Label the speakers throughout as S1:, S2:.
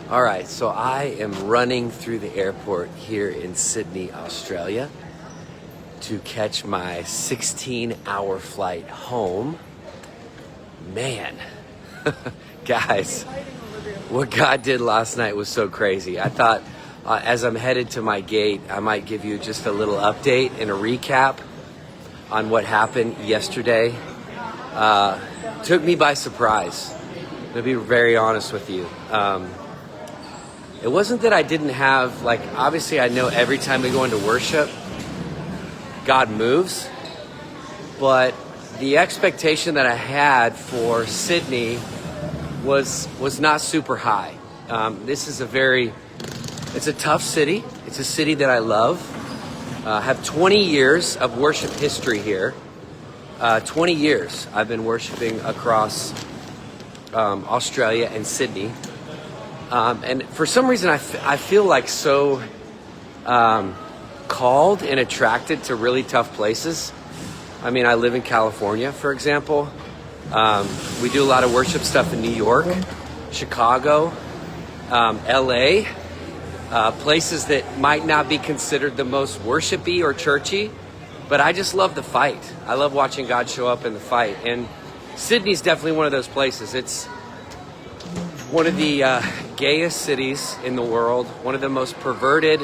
S1: All right, so I am running through the airport here in Sydney, Australia to catch my 16-hour flight home. Man, guys, what God did last night was so crazy. I thought as I'm headed to my gate, I might give you just a little update and a recap on what happened yesterday. Took me by surprise, to be very honest with you. It wasn't that I didn't have, obviously I know every time we go into worship, God moves, but the expectation that I had for Sydney was not super high. This is it's a tough city. It's a city that I love. Have 20 years of worship history here. 20 years I've been worshiping across Australia and Sydney. And for some reason, I feel like so called and attracted to really tough places. I mean, I live in California, for example. We do a lot of worship stuff in New York, Chicago, LA, places that might not be considered the most worshipy or churchy, but I just love the fight. I love watching God show up in the fight. And Sydney's definitely one of those places. It's one of the gayest cities in the world, one of the most perverted.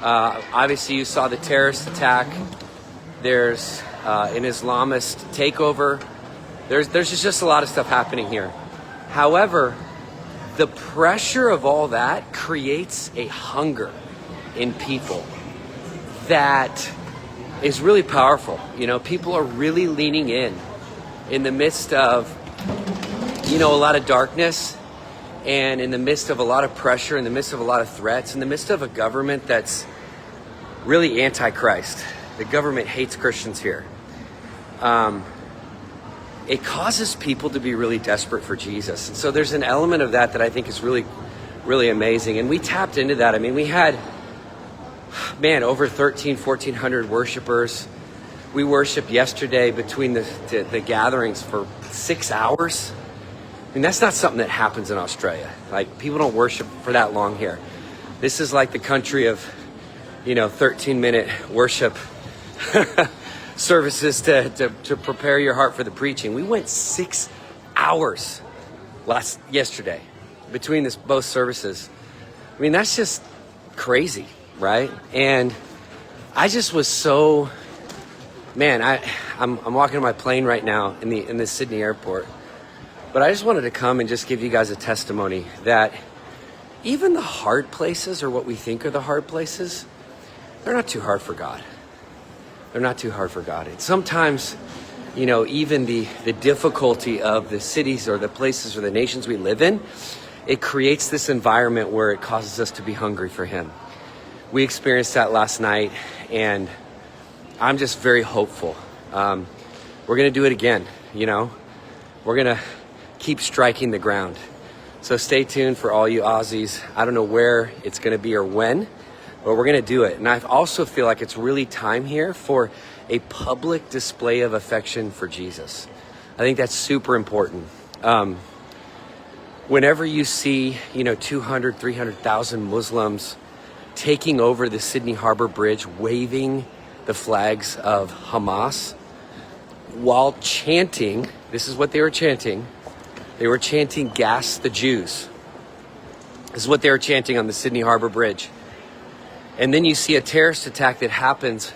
S1: Obviously, you saw the terrorist attack. There's an Islamist takeover. There's just a lot of stuff happening here. However, the pressure of all that creates a hunger in people that is really powerful. You know, people are really leaning in the midst of, a lot of darkness. And in the midst of a lot of pressure, in the midst of a lot of threats, in the midst of a government that's really anti-Christ. The government hates Christians here. It causes people to be really desperate for Jesus. And so there's an element of that I think is really, really amazing. And we tapped into that. I mean, we had, over 1,400 worshipers. We worshiped yesterday between the gatherings for 6 hours. I mean, that's not something that happens in Australia. People don't worship for that long here. This is like the country of, 13-minute worship services to prepare your heart for the preaching. We went 6 hours yesterday between both services. I mean, that's just crazy, right? And I just was so, I'm walking on my plane right now in the Sydney airport. But I just wanted to come and just give you guys a testimony that even the hard places, or what we think are the hard places, they're not too hard for God. They're not too hard for God. And sometimes, even the difficulty of the cities or the places or the nations we live in, it creates this environment where it causes us to be hungry for Him. We experienced that last night, and I'm just very hopeful. We're going to do it again, We're going to keep striking the ground. So stay tuned for all you Aussies. I don't know where it's going to be or when, but we're going to do it. And I also feel like it's really time here for a public display of affection for Jesus. I think that's super important. Whenever you see, 200, 300,000 Muslims taking over the Sydney Harbour Bridge, waving the flags of Hamas, while chanting, this is what they were chanting. They were chanting, "Gas the Jews." This is what they were chanting on the Sydney Harbour Bridge. And then you see a terrorist attack that happens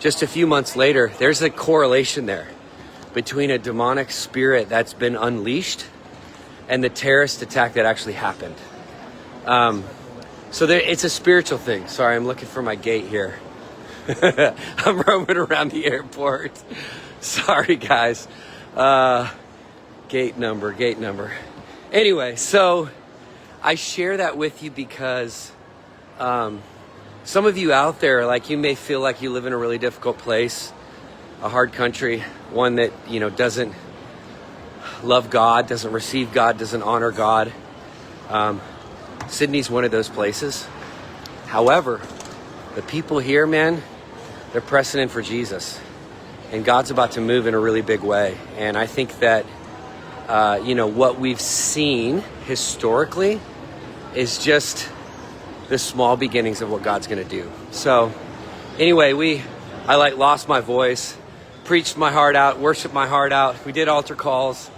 S1: just a few months later. There's a correlation there between a demonic spirit that's been unleashed and the terrorist attack that actually happened. So it's a spiritual thing. Sorry, I'm looking for my gate here. I'm roaming around the airport. Sorry, guys. Gate number. Anyway, so I share that with you because some of you out there, you may feel like you live in a really difficult place, a hard country, one that, doesn't love God, doesn't receive God, doesn't honor God. Sydney's one of those places. However, the people here, man, they're pressing in for Jesus. And God's about to move in a really big way. And I think that what we've seen historically is just the small beginnings of what God's going to do. So anyway, I lost my voice, preached my heart out, worshiped my heart out. We did altar calls,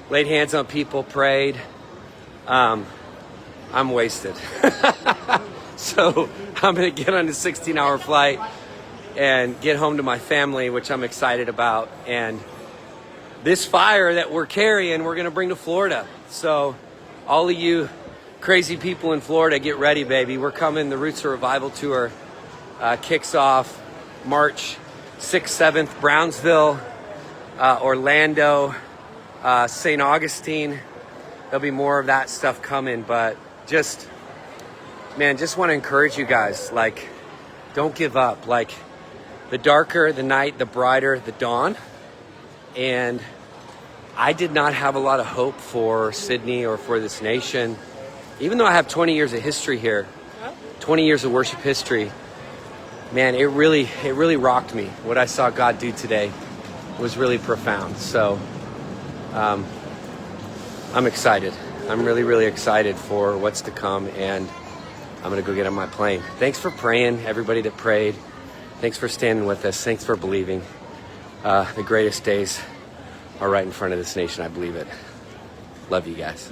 S1: laid hands on people, prayed. I'm wasted. So I'm going to get on a 16-hour flight and get home to my family, which I'm excited about. And this fire that we're carrying, we're going to bring to Florida. So all of you crazy people in Florida, get ready, baby. We're coming. The Roots of Revival Tour kicks off March 6th, 7th, Brownsville, Orlando, St. Augustine. There'll be more of that stuff coming, but just want to encourage you guys, like, don't give up. Like, the darker the night, the brighter the dawn. And I did not have a lot of hope for Sydney or for this nation, even though I have 20 years of history here, 20 years of worship history. Man, it really rocked me. What I saw God do today was really profound. So I'm excited. I'm really excited for what's to come, and I'm going to go get on my plane. Thanks for praying, everybody that prayed. Thanks for standing with us. Thanks for believing. The greatest days are right in front of this nation. I believe it. Love you guys.